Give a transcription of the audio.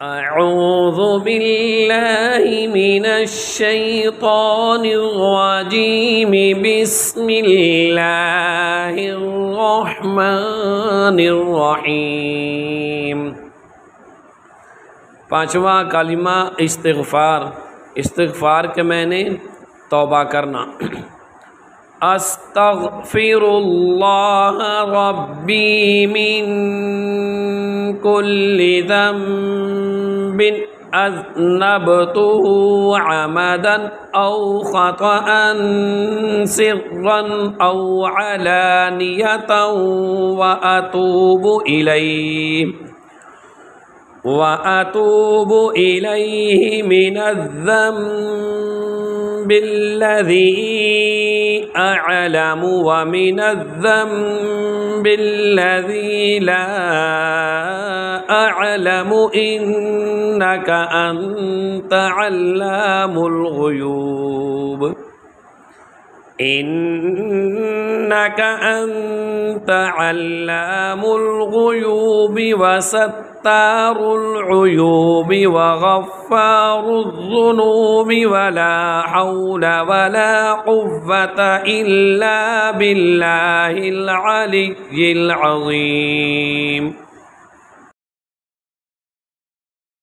अऊज़ु बिल्लाहि मिनश शैतानिर रजीम बिस्मिल्लाहिर रहमानिर रहीम। पांचवा कलिमा इस्तिग़फ़ार। इस्तिग़फ़ार के मैंने तौबा करना। अस्तग़फ़िरुल्लाह रब्बी मिन कुल्लि ज़ंबिन अज़नबतुहु अमदन औ ख़तअन सिर्रन औ अलानियतन व अतूबु इलैहि मिनज़्ज़ंबिल्लज़ी अअलमु व मिनज़्ज़ंबिल्लज़ी ला अअलमु इन्नक अन्त अल्लामुल ग़ुयूब। इन्नक अन्त अल्लामुल ग़ुयूबि व सत्तारुल उयूबि व गफ़्फ़ारुज़्ज़ुनूबि व ला हौला व ला क़ुव्वता इल्ला बिल्लाहिल अलिय्यिल अज़ीम।